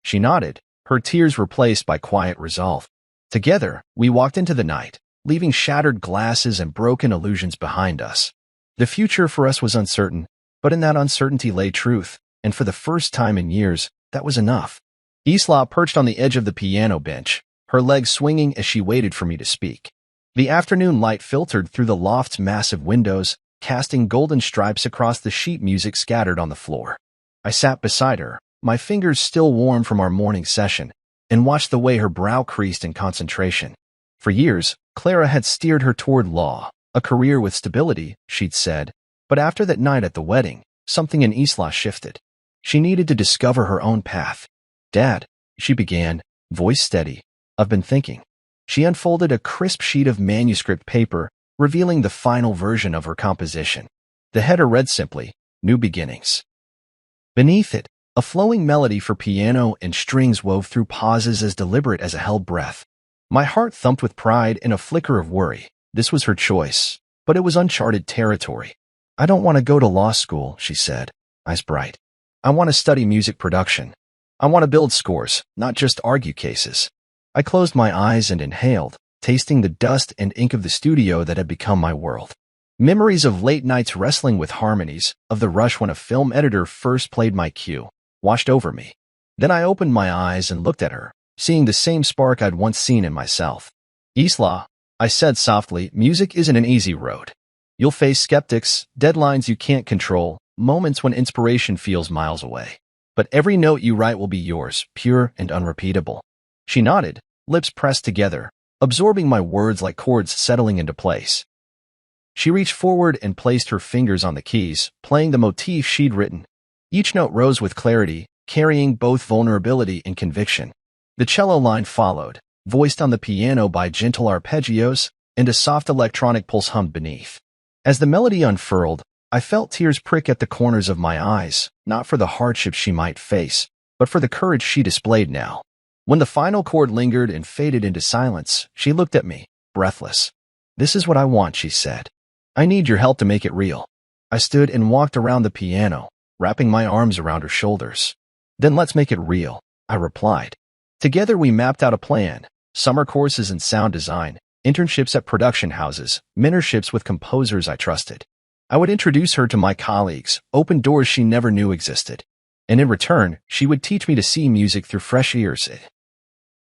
She nodded, her tears replaced by quiet resolve. Together, we walked into the night, leaving shattered glasses and broken illusions behind us. The future for us was uncertain, but in that uncertainty lay truth, and for the first time in years, that was enough. Isla perched on the edge of the piano bench, her legs swinging as she waited for me to speak. The afternoon light filtered through the loft's massive windows, casting golden stripes across the sheet music scattered on the floor. I sat beside her, my fingers still warm from our morning session, and watched the way her brow creased in concentration. For years, Clara had steered her toward law, a career with stability, she'd said, but after that night at the wedding, something in Isla shifted. She needed to discover her own path. "Dad," she began, voice steady, "I've been thinking." She unfolded a crisp sheet of manuscript paper, revealing the final version of her composition. The header read simply, "New Beginnings." Beneath it, a flowing melody for piano and strings wove through pauses as deliberate as a held breath. My heart thumped with pride and a flicker of worry. This was her choice, but it was uncharted territory. "I don't want to go to law school," she said, eyes bright. "I want to study music production. I want to build scores, not just argue cases." I closed my eyes and inhaled, tasting the dust and ink of the studio that had become my world. Memories of late nights wrestling with harmonies, of the rush when a film editor first played my cue, washed over me. Then I opened my eyes and looked at her, seeing the same spark I'd once seen in myself. "Isla," I said softly, "music isn't an easy road. You'll face skeptics, deadlines you can't control, moments when inspiration feels miles away. But every note you write will be yours, pure and unrepeatable." She nodded, lips pressed together, absorbing my words like chords settling into place. She reached forward and placed her fingers on the keys, playing the motif she'd written. Each note rose with clarity, carrying both vulnerability and conviction. The cello line followed, voiced on the piano by gentle arpeggios, and a soft electronic pulse hummed beneath. As the melody unfurled, I felt tears prick at the corners of my eyes, not for the hardships she might face, but for the courage she displayed now. When the final chord lingered and faded into silence, she looked at me, breathless. "This is what I want," she said. "I need your help to make it real." I stood and walked around the piano, wrapping my arms around her shoulders. "Then let's make it real," I replied. Together we mapped out a plan: summer courses in sound design, internships at production houses, mentorships with composers I trusted. I would introduce her to my colleagues, open doors she never knew existed. And in return, she would teach me to see music through fresh ears.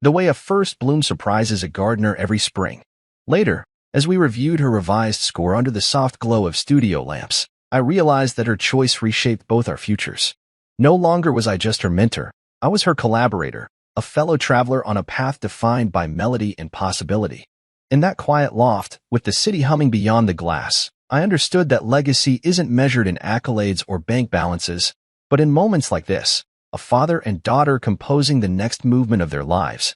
The way a first bloom surprises a gardener every spring. Later, as we reviewed her revised score under the soft glow of studio lamps, I realized that her choice reshaped both our futures. No longer was I just her mentor, I was her collaborator, a fellow traveler on a path defined by melody and possibility. In that quiet loft, with the city humming beyond the glass, I understood that legacy isn't measured in accolades or bank balances, but in moments like this, a father and daughter composing the next movement of their lives.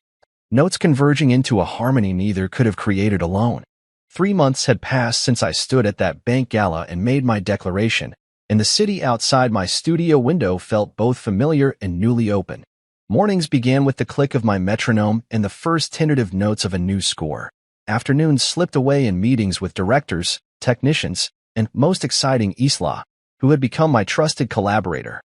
Notes converging into a harmony neither could have created alone. 3 months had passed since I stood at that bank gala and made my declaration, and the city outside my studio window felt both familiar and newly open. Mornings began with the click of my metronome and the first tentative notes of a new score. Afternoons slipped away in meetings with directors, technicians, and, most exciting, Isla, who had become my trusted collaborator.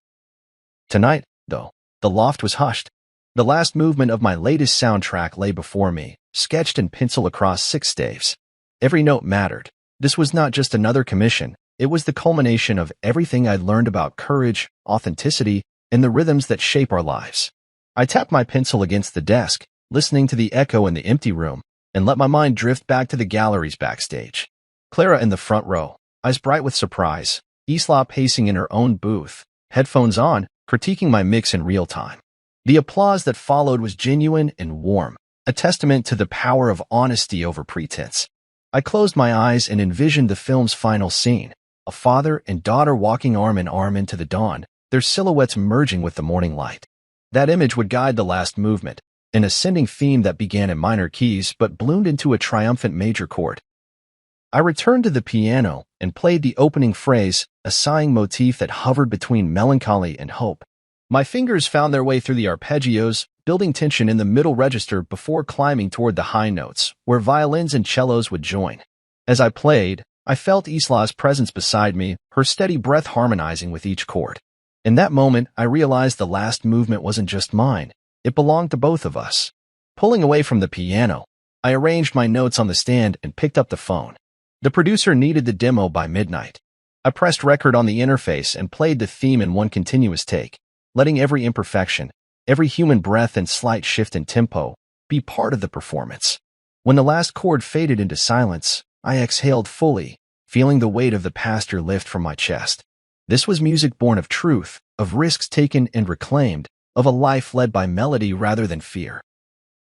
Tonight, though, the loft was hushed. The last movement of my latest soundtrack lay before me, sketched in pencil across 6 staves. Every note mattered. This was not just another commission, it was the culmination of everything I'd learned about courage, authenticity, and the rhythms that shape our lives. I tapped my pencil against the desk, listening to the echo in the empty room, and let my mind drift back to the galleries backstage. Clara in the front row, eyes bright with surprise, Isla pacing in her own booth, headphones on, critiquing my mix in real time. The applause that followed was genuine and warm, a testament to the power of honesty over pretense. I closed my eyes and envisioned the film's final scene, a father and daughter walking arm in arm into the dawn, their silhouettes merging with the morning light. That image would guide the last movement, an ascending theme that began in minor keys but bloomed into a triumphant major chord. I returned to the piano and played the opening phrase, a sighing motif that hovered between melancholy and hope. My fingers found their way through the arpeggios, building tension in the middle register before climbing toward the high notes, where violins and cellos would join. As I played, I felt Isla's presence beside me, her steady breath harmonizing with each chord. In that moment, I realized the last movement wasn't just mine. It belonged to both of us. Pulling away from the piano, I arranged my notes on the stand and picked up the phone. The producer needed the demo by midnight. I pressed record on the interface and played the theme in one continuous take, letting every imperfection, every human breath and slight shift in tempo, be part of the performance. When the last chord faded into silence, I exhaled fully, feeling the weight of the pasture lift from my chest. This was music born of truth, of risks taken and reclaimed, of a life led by melody rather than fear.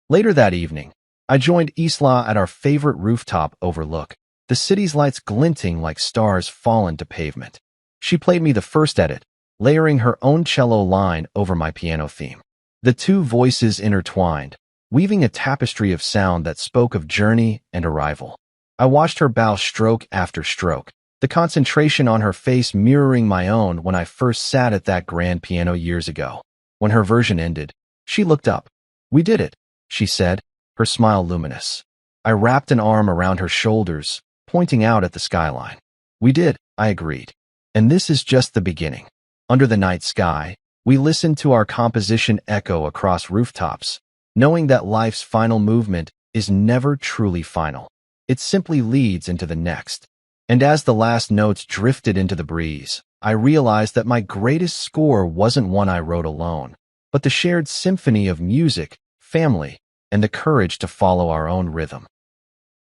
Later that evening, I joined Isla at our favorite rooftop overlook, the city's lights glinting like stars fallen to pavement. She played me the first edit, layering her own cello line over my piano theme. The two voices intertwined, weaving a tapestry of sound that spoke of journey and arrival. I watched her bow stroke after stroke, the concentration on her face mirroring my own when I first sat at that grand piano years ago. When her version ended, she looked up. "We did it," she said, her smile luminous. I wrapped an arm around her shoulders, pointing out at the skyline. We did, I agreed. And this is just the beginning. Under the night sky, we listened to our composition echo across rooftops, knowing that life's final movement is never truly final. It simply leads into the next. And as the last notes drifted into the breeze, I realized that my greatest score wasn't one I wrote alone, but the shared symphony of music, family, and the courage to follow our own rhythm.